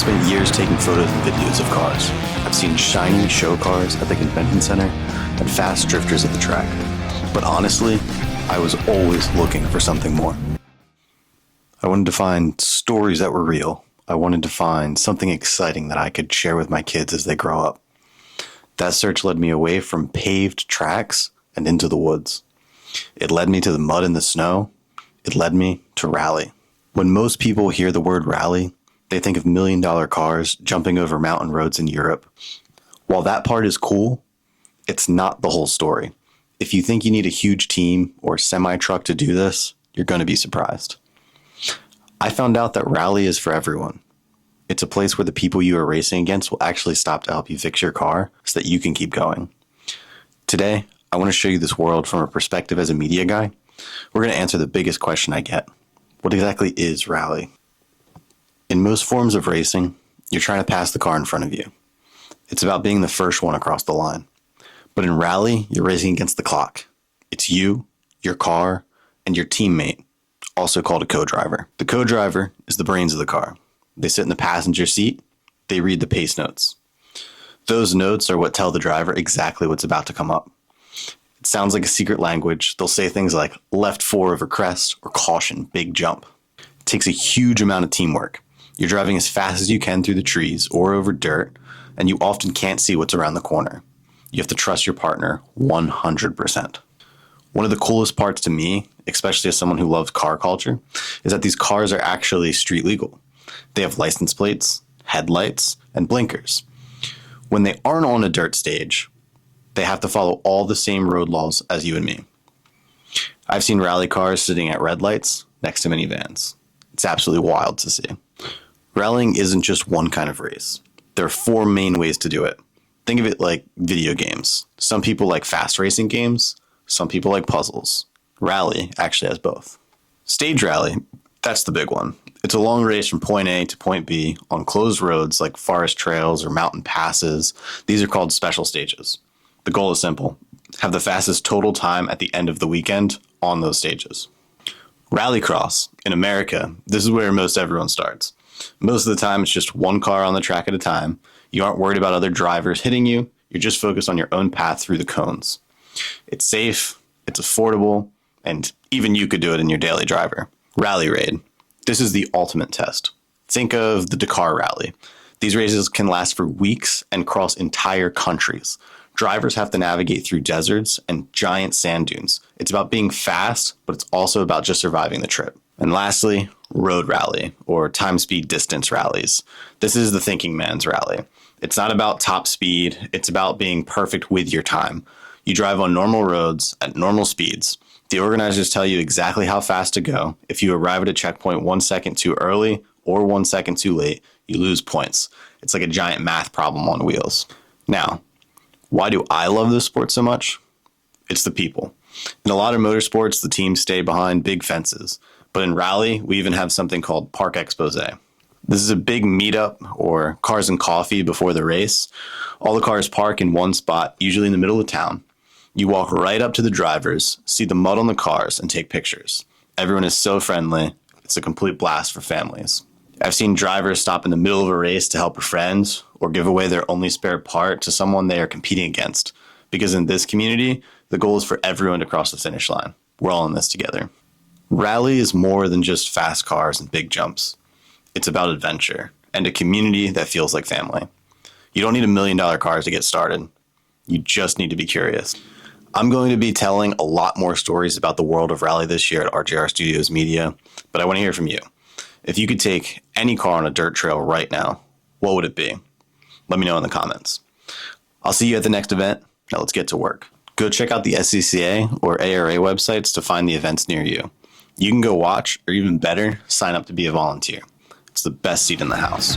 I've spent years taking photos and videos of cars. I've seen shiny show cars at the convention center and fast drifters at the track. But honestly, I was always looking for something more. I wanted to find stories that were real. I wanted to find something exciting that I could share with my kids as they grow up. That search led me away from paved tracks and into the woods. It led me to the mud and the snow. It led me to rally. When most people hear the word rally, they think of million-dollar cars jumping over mountain roads in Europe. While that part is cool, it's not the whole story. If you think you need a huge team or semi-truck to do this, you're going to be surprised. I found out that rally is for everyone. It's a place where the people you are racing against will actually stop to help you fix your car so that you can keep going. Today, I want to show you this world from a perspective as a media guy. We're going to answer the biggest question I get. What exactly is rally? In most forms of racing, you're trying to pass the car in front of you. It's about being the first one across the line. But in rally, you're racing against the clock. It's you, your car, and your teammate, also called a co-driver. The co-driver is the brains of the car. They sit in the passenger seat. They read the pace notes. Those notes are what tell the driver exactly what's about to come up. It sounds like a secret language. They'll say things like left 4 over crest or caution, big jump. It takes a huge amount of teamwork. You're driving as fast as you can through the trees or over dirt, and you often can't see what's around the corner. You have to trust your partner 100%. One of the coolest parts to me, especially as someone who loves car culture, is that these cars are actually street legal. They have license plates, headlights, and blinkers. When they aren't on a dirt stage, they have to follow all the same road laws as you and me. I've seen rally cars sitting at red lights next to minivans. It's absolutely wild to see. Rallying isn't just one kind of race. There are 4 main ways to do it. Think of it like video games. Some people like fast racing games. Some people like puzzles. Rally actually has both. Stage rally, that's the big one. It's a long race from point A to point B on closed roads like forest trails or mountain passes. These are called special stages. The goal is simple. Have the fastest total time at the end of the weekend on those stages. Rallycross, in America, this is where most everyone starts. Most of the time, it's just one car on the track at a time. You aren't worried about other drivers hitting you. You're just focused on your own path through the cones. It's safe, it's affordable, and even you could do it in your daily driver. Rally Raid. This is the ultimate test. Think of the Dakar Rally. These races can last for weeks and cross entire countries. Drivers have to navigate through deserts and giant sand dunes. It's about being fast, but it's also about just surviving the trip. And lastly, road rally, or time, speed, distance rallies. This is the thinking man's rally. It's not about top speed. It's about being perfect with your time. You drive on normal roads at normal speeds. The organizers tell you exactly how fast to go. If you arrive at a checkpoint 1 second too early or 1 second too late, you lose points. It's like a giant math problem on wheels. Now, why do I love this sport so much? It's the people. In a lot of motorsports, the teams stay behind big fences. But in rally, we even have something called Parc Expose. This is a big meetup or cars and coffee before the race. All the cars park in one spot, usually in the middle of town. You walk right up to the drivers, see the mud on the cars, and take pictures. Everyone is so friendly. It's a complete blast for families. I've seen drivers stop in the middle of a race to help a friend or give away their only spare part to someone they are competing against. Because in this community, the goal is for everyone to cross the finish line. We're all in this together. Rally is more than just fast cars and big jumps. It's about adventure and a community that feels like family. You don't need $1 million cars to get started. You just need to be curious. I'm going to be telling a lot more stories about the world of rally this year at RJR Studios Media, but I want to hear from you. If you could take any car on a dirt trail right now, what would it be? Let me know in the comments. I'll see you at the next event. Now let's get to work. Go check out the SCCA or ARA websites to find the events near you. You can go watch, or even better, sign up to be a volunteer. It's the best seat in the house.